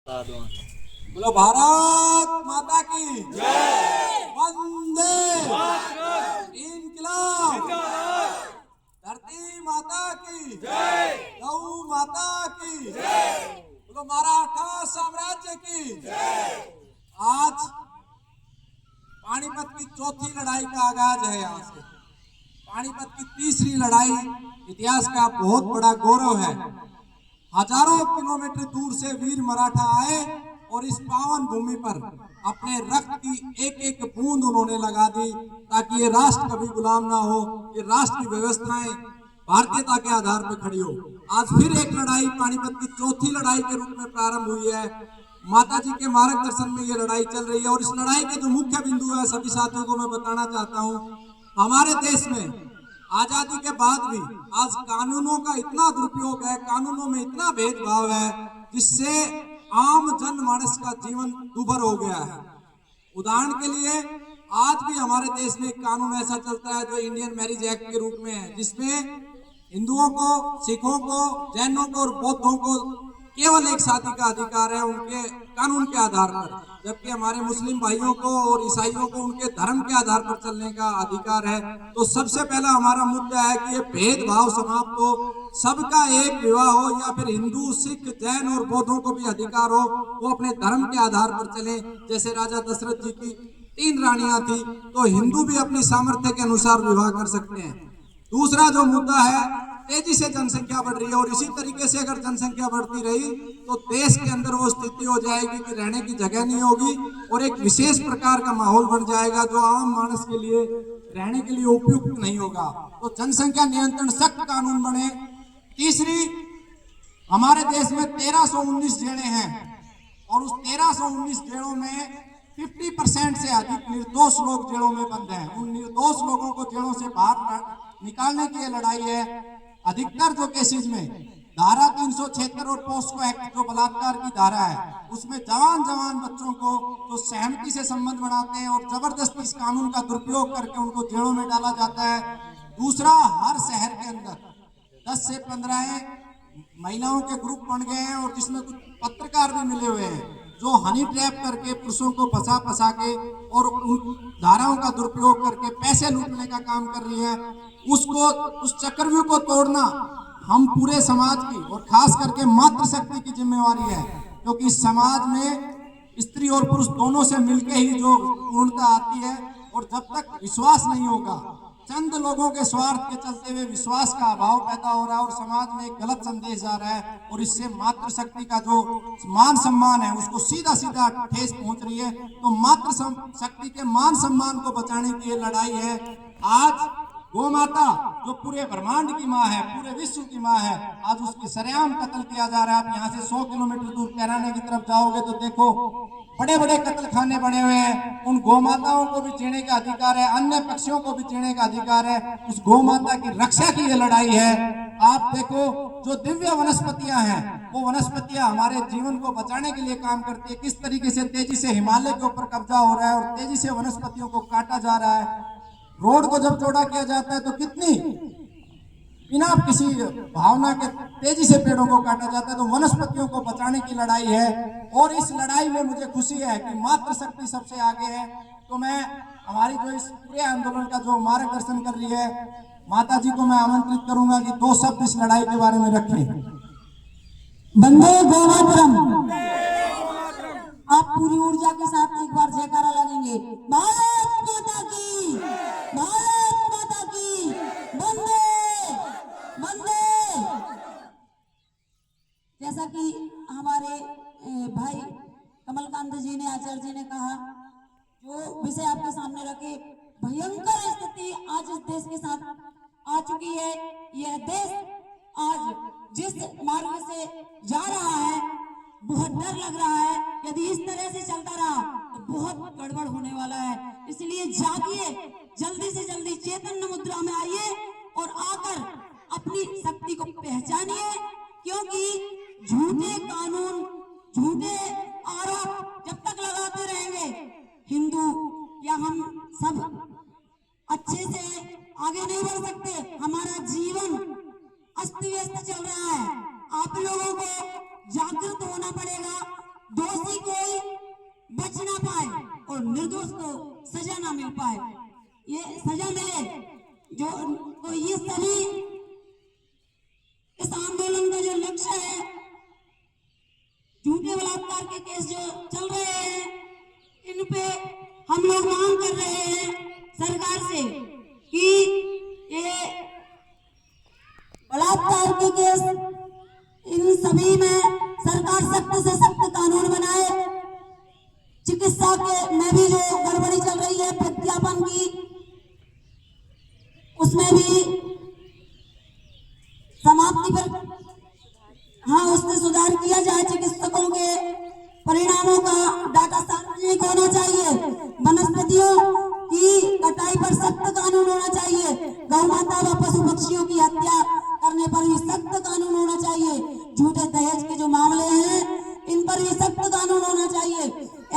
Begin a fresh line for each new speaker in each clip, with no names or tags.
बोलो भारत माता की जय, वंदे इनकलाब, धरती माता की जय, गौ माता की जय, बोलो मराठा साम्राज्य की जय। आज पानीपत की चौथी लड़ाई का आगाज है। यहाँ से पानीपत की तीसरी लड़ाई इतिहास का बहुत बड़ा गौरव है। हजारों किलोमीटर दूर से वीर मराठा आए और इस पावन भूमि पर अपने रक्त की एक एक बूंद उन्होंने लगा दी ताकि ये राष्ट्र कभी गुलाम ना हो, ये राष्ट्र की व्यवस्थाएं भारतीयता के आधार पर खड़ी हो। आज फिर एक लड़ाई पानीपत की चौथी लड़ाई के रूप में प्रारंभ हुई है। माता जी के मार्गदर्शन में ये लड़ाई चल रही है और इस लड़ाई के जो मुख्य बिंदु है सभी साथियों को मैं बताना चाहता हूँ। हमारे देश में आजादी के बाद भी आज कानूनों का इतना दुरुपयोग है, कानूनों में इतना भेदभाव है जिससे आम जनमानस का जीवन दुभर हो गया है। उदाहरण के लिए आज भी हमारे देश में एक कानून ऐसा चलता है जो इंडियन मैरिज एक्ट के रूप में है, जिसमें हिंदुओं को, सिखों को, जैनों को और बौद्धों को केवल एक शादी का अधिकार है उनके कानून के आधार पर, जबकि हमारे मुस्लिम भाइयों को और ईसाइयों को उनके धर्म के आधार पर चलने का अधिकार है। तो सबसे पहला हमारा मुद्दा है कि ये भेदभाव समाप्त हो, सबका एक विवाह हो, या फिर हिंदू, सिख, जैन और बौद्धों को भी अधिकार हो वो अपने धर्म के आधार पर चले। जैसे राजा दशरथ जी की 3 रानियां थी तो हिंदू भी अपनी सामर्थ्य के अनुसार विवाह कर सकते हैं। दूसरा जो मुद्दा है, तेजी से जनसंख्या बढ़ रही है और इसी तरीके से अगर जनसंख्या बढ़ती रही तो देश के अंदर वो स्थिति हो जाएगी कि रहने की जगह नहीं होगी और एक विशेष प्रकार का माहौल बन जाएगा जो आम मानस के लिए रहने के लिए उपयुक्त नहीं होगा। तो जनसंख्या नियंत्रण सख्त कानून बने। तीसरी, हमारे देश में 1319 जेलें हैं और उस 1319 जेलों में 50% से अधिक निर्दोष लोग जेलों में बंद हैं। उन निर्दोष लोगों को जेलों से बाहर निकालने की लड़ाई है। अधिकतर जो केसेज में धारा 376 और पोस्को एक्ट जो बलात्कार की धारा है उसमें जवान बच्चों को जो सहमति से संबंध बनाते हैं और जबरदस्ती इस कानून का दुरुपयोग करके उनको जेलों में डाला जाता है। दूसरा, हर शहर के अंदर 10 से 15 महिलाओं के ग्रुप बन गए हैं और जिसमें कुछ पत्रकार भी मिले हुए हैं जो हनी ट्रैप करके पुरुषों को फंसा के और उन धाराओं का दुरुपयोग करके पैसे लूटने का काम कर रही है। उस चक्रव्यूह को तोड़ना हम पूरे समाज की और खास करके मातृशक्ति की जिम्मेवारी है, क्योंकि इस समाज में स्त्री और पुरुष दोनों से मिलकर ही जो पूर्णता आती है और जब तक विश्वास नहीं होगा, चंद लोगों के स्वार्थ के चलते हुए विश्वास का अभाव पैदा हो रहा है और समाज में एक गलत संदेश जा रहा है और इससे मातृशक्ति का जो मान सम्मान है उसको सीधा ठेस पहुंच रही है। तो मातृशक्ति के मान सम्मान को बचाने की ये लड़ाई है। आज गौ माता जो पूरे ब्रह्मांड की माँ है, पूरे विश्व की माँ है, आज उसकी सरेआम कत्ल किया जा रहा है। आप यहाँ से 100 किलोमीटर दूर कैराने की तरफ जाओगे तो देखो बड़े बड़े कत्ल खाने बने हुए हैं। उन गौ माताओं को भी जीने का अधिकार है, अन्य पक्षियों को भी जीने का अधिकार है। उस गौ माता की रक्षा की ये लड़ाई है। आप देखो जो दिव्य वनस्पतियां हैं वो वनस्पतियां हमारे जीवन को बचाने के लिए काम करती है। किस तरीके से तेजी से हिमालय के ऊपर कब्जा हो रहा है और तेजी से वनस्पतियों को काटा जा रहा है। रोड को जब चौड़ा किया जाता है तो कितनी बिना किसी भावना के तेजी से पेड़ों को काटा जाता है। तो वनस्पतियों को बचाने की लड़ाई है और इस लड़ाई में मुझे खुशी है कि मातृशक्ति सबसे आगे है। तो मैं हमारी जो इस पूरे आंदोलन का जो मार्गदर्शन कर रही है माता जी को मैं आमंत्रित करूंगा कि 2 शब्द इस लड़ाई के बारे में रखें।
वंदे गोमातरम। आप पूरी ऊर्जा के साथ एक बार जयकारा लगेंगे। भारत माता की, भारत माता की, वंदे वंदे। जैसा कि हमारे भाई कमलकांत जी ने, आचार्य जी ने कहा, जो विषय आपके सामने रखे, भयंकर स्थिति आज इस देश के साथ आ चुकी है। यह देश आज जिस मार्ग से जा रहा है बहुत डर लग रहा है। यदि इस तरह से चलता रहा तो बहुत गड़बड़ होने वाला है। इसलिए जागिए, जल्दी से जल्दी चैतन्य मुद्रा में आइए और आकर अपनी शक्ति को पहचानिए, क्योंकि झूठे कानून, झूठे आरोप जब तक लगाते रहेंगे हिंदू या हम सब अच्छे से आगे नहीं बढ़ सकते। हमारा जीवन अस्त व्यस्त चल रहा है। आप लोगों को जागृत होना पड़ेगा। वो निर्दोष को सजा ना मिल पाए, ये सजा मिले। जो तो ये सभी इस आंदोलन का जो लक्ष्य है, झूठे बलात्कार के केस जो चल रहे हैं, इन पे हम लोग मांग कर रहे हैं सरकार से कि ये बलात्कार के केस इन सभी में सरकार सख्त से सख्त कानून बनाए। चिकित्सा के में भी जो गड़बड़ी चल रही है प्रत्यापन की, उसमें भी समाप्ति पर उसमें सुधार किया जाए। चिकित्सकों के परिणामों का डाटा सार्वजनिक होना चाहिए। वनस्पतियों की कटाई पर सख्त कानून होना चाहिए। गौ माता व पशु पक्षियों की हत्या करने पर भी सख्त कानून होना चाहिए। झूठे दहेज के जो मामले हैं, इन पर भी सख्त कानून होना चाहिए।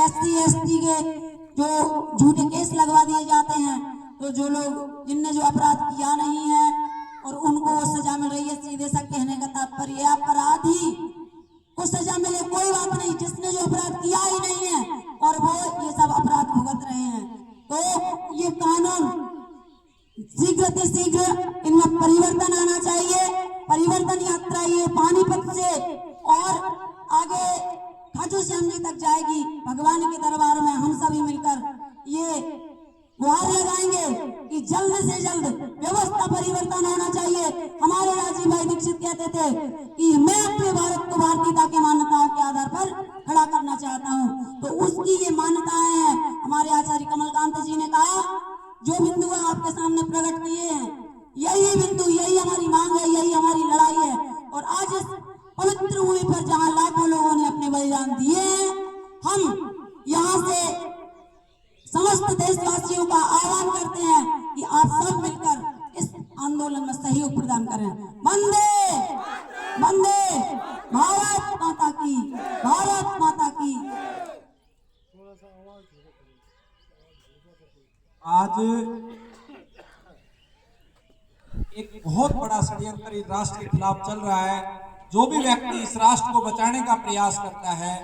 SC ST के जो झूठे केस लगवा दिए जाते हैं, तो जो लोग जिनने जो अपराध किया नहीं है और उनको सजा मिल रही है, सीधे सा कहने का तात्पर्य अपराधी को सजा मिले, कोई बात नहीं। जिसने जो अपराध किया ही नहीं है और वो ये सब अपराध भुगत रहे हैं, तो ये कानून शीघ्र शीघ्र इनमें परिवर्तन आना चाहिए। परिवर्तन यात्रा ये पानीपत से और आगे खाटू श्याम जी तक जाएगी। भगवान के दरबार में हम सभी मिलकर ये गुहार लगाएंगे कि जल्द से जल्द व्यवस्था परिवर्तन होना चाहिए। हमारे राजीव भाई दीक्षित कहते थे कि मैं अपने भारत को भारतीयता के मान्यताओं के आधार पर खड़ा करना चाहता हूं, तो उसकी ये मान्यताएं हैं। हमारे आचार्य कमलकांत जी ने कहा, जो बिंदु आपके सामने प्रकट किए हैं, यही बिंदु, यही हमारी मांग है, यही हमारी लड़ाई है। और आज इस पवित्र भूमि पर जहां लाखों लोगों ने अपने बलिदान दिए हैं, हम यहाँ से समस्त देशवासियों का आह्वान करते हैं कि आप सब मिलकर इस आंदोलन में सहयोग प्रदान करें। वंदे वंदे भारत माता की, भारत माता की।
आज एक बहुत बड़ा षड्यंत्र इस राष्ट्र के खिलाफ चल रहा है। जो भी व्यक्ति इस राष्ट्र को बचाने का प्रयास करता है,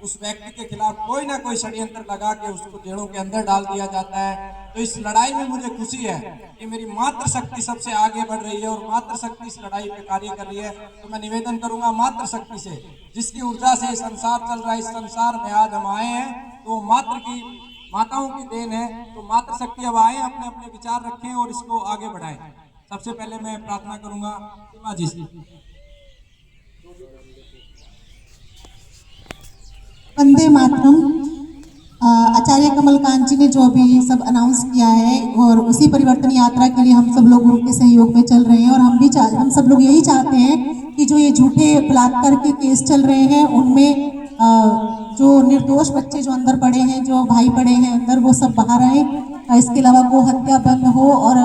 उस व्यक्ति के खिलाफ कोई ना कोई षड्यंत्र लगा के उसको जेलों के अंदर डाल दिया जाता है। तो इस लड़ाई में मुझे खुशी है कि मेरी मातृ शक्ति सबसे आगे बढ़ रही है और मातृ शक्ति इस लड़ाई पे कार्य कर रही है। तो मैं निवेदन करूंगा मातृ शक्ति से, जिसकी ऊर्जा से संसार चल रहा है, इस संसार में आज हम आए हैं, तो माताओं की देन है। तो मातृ शक्ति अब आए, अपने अपने विचार रखें और इसको आगे बढ़ाएं। सबसे पहले मैं प्रार्थना करूंगा सीमा जी से।
वंदे मातरम। आचार्य कमलकांत जी ने जो अभी सब अनाउंस किया है, और उसी परिवर्तन यात्रा के लिए हम सब लोग उनके सहयोग में चल रहे हैं। और हम सब लोग यही चाहते हैं कि जो ये झूठे बलात्कार के केस चल रहे हैं, उनमें जो निर्दोष बच्चे जो अंदर पड़े हैं, जो भाई पड़े हैं अंदर, वो सब बाहर आए। इसके अलावा गो हत्या बंद हो, और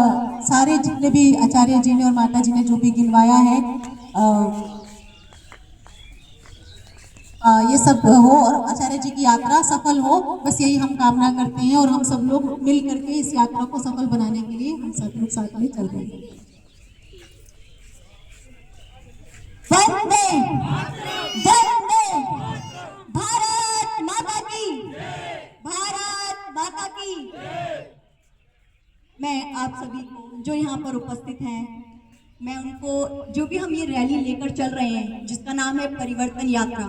सारे जितने भी आचार्य जी ने और माता जी ने जो भी गिनवाया है, ये सब हो और आचार्य जी की यात्रा सफल हो। बस यही हम कामना करते हैं, और हम सब लोग मिल करके इस यात्रा को सफल बनाने के लिए हम सब लोग साथ में चल रहे हैं।
वंदे वंदे भारत माता की, भारत माता की। मैं आप सभी को जो यहाँ पर उपस्थित हैं, मैं उनको, जो भी हम ये रैली लेकर चल रहे हैं जिसका नाम है परिवर्तन यात्रा।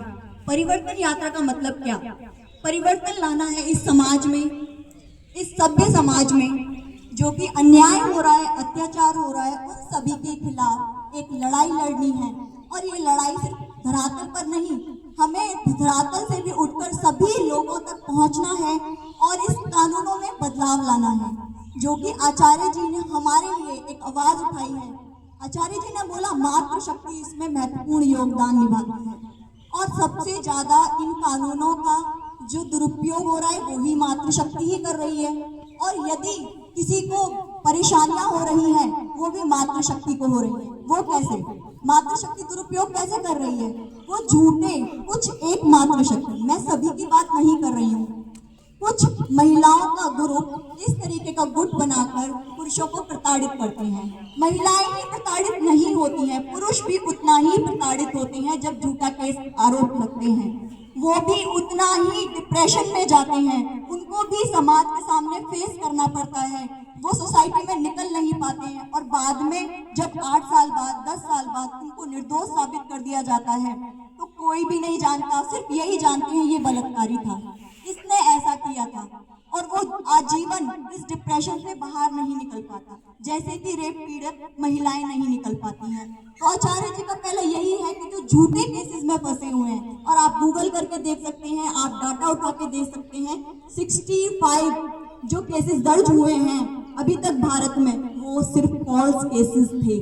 परिवर्तन यात्रा का मतलब क्या? परिवर्तन लाना है इस समाज में, इस सभ्य समाज में जो कि अन्याय हो रहा है, अत्याचार हो रहा है, उन सभी के खिलाफ एक लड़ाई लड़नी है। और ये लड़ाई सिर्फ धरातल पर नहीं, हमें धरातल से भी उठकर सभी लोगों तक पहुंचना है और इस कानूनों में बदलाव लाना है, जो कि आचार्य जी ने हमारे लिए एक आवाज उठाई है। आचार्य जी ने बोला मातृशक्ति इसमें महत्वपूर्ण योगदान निभाती है, और सबसे ज्यादा इन कानूनों का जो दुरुपयोग हो रहा है वो ही मातृशक्ति ही कर रही है। और यदि किसी को परेशानियां हो रही हैं, वो भी मातृशक्ति को हो रही है। वो कैसे? मातृशक्ति दुरुपयोग कैसे कर रही है? वो झूठे कुछ एक मातृशक्ति, मैं सभी की बात नहीं कर रही हूँ, कुछ महिलाओं का ग्रुप इस तरीके का गुट बनाकर पुरुषों को प्रताड़ित करते हैं। महिलाएं ही प्रताड़ित नहीं होती हैं, पुरुष भी उतना ही प्रताड़ित होते हैं जब झूठा केस आरोप लगते हैं। वो भी उतना ही डिप्रेशन में जाते हैं, उनको भी समाज के सामने फेस करना पड़ता है, वो सोसाइटी में निकल नहीं पाते हैं और बाद में जब 8 साल बाद 10 साल बाद उनको निर्दोष साबित कर दिया जाता है तो कोई भी नहीं जानता, सिर्फ यही जानते हैं ये बलात्कारी था, इसने ऐसा किया था, और वो आजीवन इस डिप्रेशन से बाहर नहीं निकल पाता, जैसे कि रेप पीड़ित महिलाएं नहीं निकल पाती हैं। तो आचार्य जी का पहले यही है कि जो झूठे केसेस में फंसे हुए हैं, और आप गूगल करके देख सकते हैं, आप डाटा उठा के देख सकते हैं, 65 जो केसेस दर्ज हुए हैं अभी तक भारत में, वो सिर्फ फॉल्स केसेस थे,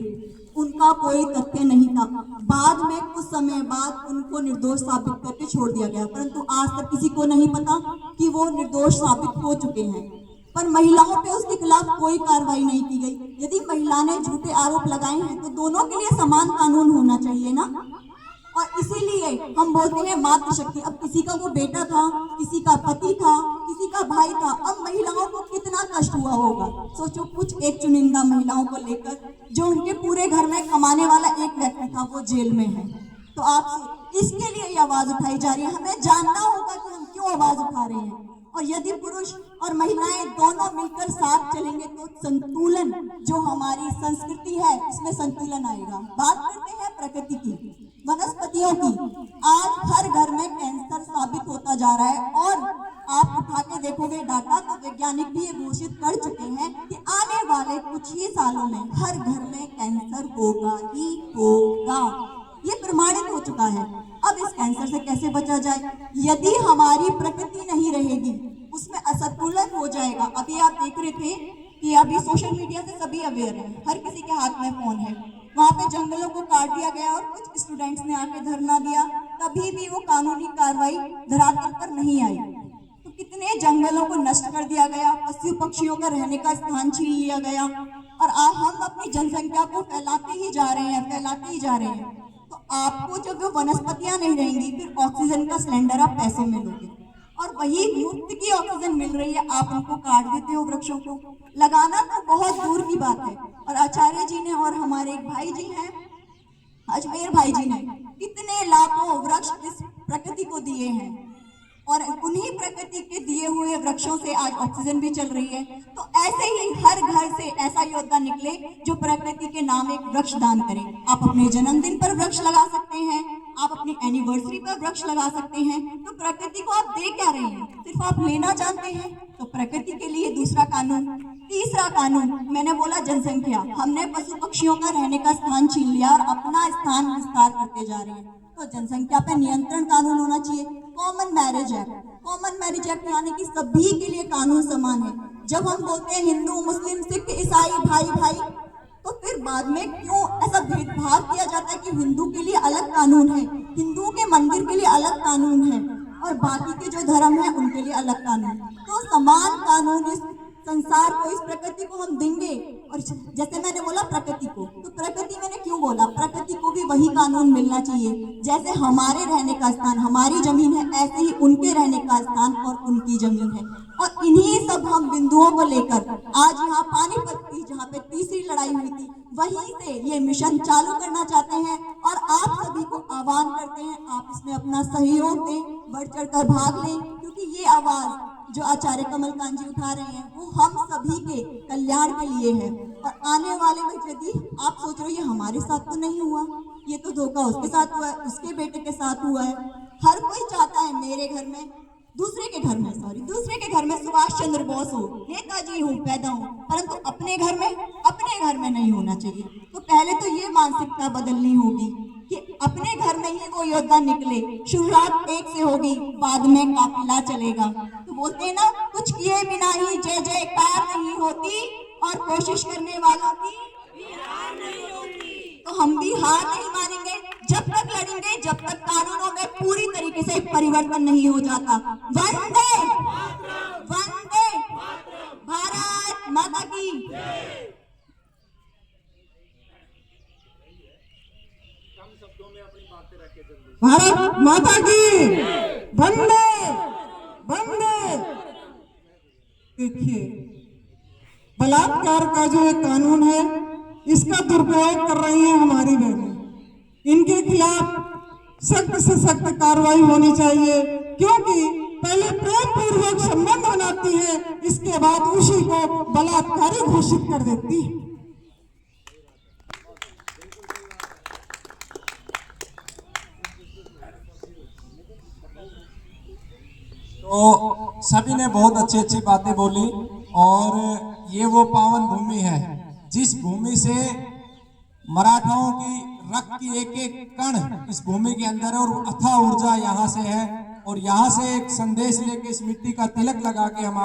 उनका कोई तथ्य नहीं था। बाद में कुछ समय बाद उनको निर्दोष साबित करके छोड़ दिया गया, परंतु आज तक किसी को नहीं पता कि वो निर्दोष साबित हो चुके हैं। पर महिलाओं पे उसके खिलाफ कोई कार्रवाई नहीं की गई। यदि महिला ने झूठे आरोप लगाए हैं तो दोनों के लिए समान कानून होना चाहिए ना, और इसीलिए हम बोलते हैं मातृशक्ति। अब किसी का वो बेटा था, किसी का पति था, किसी का भाई था, अब महिलाओं को कितना कष्ट हुआ होगा। सोचो, कुछ एक चुनिंदा महिलाओं को लेकर जो उनके पूरे घर में कमाने वाला एक व्यक्ति था वो जेल में है। तो आपसे इसके लिए ये आवाज उठाई जा रही है, हमें जानना होगा कि हम क्यों आवाज उठा रहे हैं, और यदि पुरुष और महिलाएं दोनों मिलकर साथ चलेंगे तो संतुलन, जो हमारी संस्कृति है उसमें संतुलन आएगा। बात करते हैं प्रकृति की, वनस्पतियों की। आज हर घर में कैंसर साबित होता जा रहा है, और आप उठा के देखोगे डाटा तो वैज्ञानिक भी ये घोषित कर चुके हैं कि आने वाले कुछ ही सालों में हर घर में कैंसर होगा ही होगा, ये प्रमाणित हो चुका है। अब इस कैंसर से कैसे बचा जाए? यदि हमारी प्रकृति नहीं रहेगी, उसमें असंतुलन हो जाएगा। अभी आप देख रहे थे कि अभी सोशल मीडिया से सभी अवेयर हैं, हर किसी के हाथ में फोन है। वहां पे जंगलों को काट दिया गया और कुछ स्टूडेंट्स ने आके धरना दिया, कभी भी वो कानूनी कार्रवाई धरातल पर नहीं आई। तो कितने जंगलों को नष्ट कर दिया गया, पशु पक्षियों का रहने का स्थान छीन लिया गया, और हम अपनी जनसंख्या को फैलाते ही जा रहे हैं, फैलाते ही जा रहे हैं। तो आपको जब वो वनस्पतियां नहीं रहेंगी, फिर ऑक्सीजन का सिलेंडर आप पैसे में लोगे, और वही मुफ्त की ऑक्सीजन मिल रही है, आप उनको काट देते हो। वृक्षों को लगाना तो बहुत दूर की बात है। और आचार्य जी ने और हमारे एक भाई जी हैं अजमेर भाई जी ने कितने लाखों वृक्ष इस प्रकृति को दिए हैं, और उन्हीं प्रकृति के दिए हुए वृक्षों से आज ऑक्सीजन भी चल रही है। तो ऐसे ही हर घर से ऐसा योद्धा निकले जो प्रकृति के नाम एक वृक्ष दान करे। आप अपने जन्मदिन पर वृक्ष लगा सकते हैं, आप अपनी एनिवर्सरी पर वृक्ष लगा सकते हैं। तो प्रकृति को आप दे क्या रहे हैं? सिर्फ आप लेना जानते हैं। तो प्रकृति के लिए दूसरा कानून। तीसरा कानून, मैंने बोला जनसंख्या, हमने पशु पक्षियों का रहने का स्थान छीन लिया और अपना स्थान विस्तार करते जा रहे हैं। तो जनसंख्या पर नियंत्रण कानून होना चाहिए। Common marriage act, common marriage act यानी कि सभी के लिए कानून समान है। जब हम बोलते हैं हिंदू मुस्लिम सिख ईसाई भाई भाई, तो फिर बाद में क्यों ऐसा भेदभाव किया जाता है कि हिंदू के लिए अलग कानून है, हिंदू के मंदिर के लिए अलग कानून है, और बाकी के जो धर्म है उनके लिए अलग कानून। तो समान कानून इस संसार को, इस प्रकृति को हम देंगे। और जैसे मैंने बोला प्रकृति को, तो प्रकृति मैंने क्यों बोला, प्रकृति को भी वही कानून मिलना चाहिए। जैसे हमारे रहने का स्थान, हमारी जमीन है, ऐसे ही उनके रहने का स्थान और उनकी जमीन है। और इन्हीं सब हम बिंदुओं को लेकर आज यहाँ पानीपत की, जहाँ पे तीसरी लड़ाई हुई थी, वहीं से ये मिशन चालू करना चाहते हैं। और आप सभी को आह्वान करते हैं, आप इसमें अपना सहयोग दें, बढ़ चढ़ कर भाग लें, क्योंकि ये आवाज जो आचार्य कमलकांत जी उठा रहे हैं वो हम सभी के कल्याण के लिए है। और आने वाले में यदि आप सोच रहे हो ये हमारे साथ तो नहीं हुआ, ये तो धोखा उसके साथ हुआ है, उसके बेटे के साथ हुआ है। हर कोई चाहता है मेरे घर में, दूसरे के घर में सुभाष चंद्र बोस हो, नेताजी हो, पैदा हो, परंतु अपने घर में नहीं होना चाहिए। तो पहले तो ये मानसिकता बदलनी होगी कि अपने घर में ही वो योद्धा निकले। शुरुआत एक से होगी, बाद में काफिला चलेगा। तो बोलते हैं ना, कुछ किए बिना ही जय जयकार नहीं होती, और कोशिश करने वालों की हार नहीं होती। तो हम भी हार नहीं मानेंगे, जब तक लड़ेंगे, जब तक कानूनों में पूरी तरीके से परिवर्तन नहीं हो जाता। वंदे वंदे भारत माता की।
भारत माता की वंदे वंदे। देखिए, बलात्कार का जो एक कानून है, इसका दुरुपयोग कर रही हैं हमारी बहनें। इनके खिलाफ सख्त से सख्त कार्रवाई होनी चाहिए, क्योंकि पहले प्रेम पूर्वक संबंध बनाती है, इसके बाद उसी को बलात्कारी घोषित कर देती है।
तो सभी ने बहुत अच्छी अच्छी बातें बोली, और ये वो पावन भूमि है जिस भूमि से मराठाओं की रक्त की एक एक कण इस भूमि के अंदर है, और अथाह ऊर्जा यहाँ से है, और यहाँ से एक संदेश लेके इस मिट्टी का तिलक लगा के हम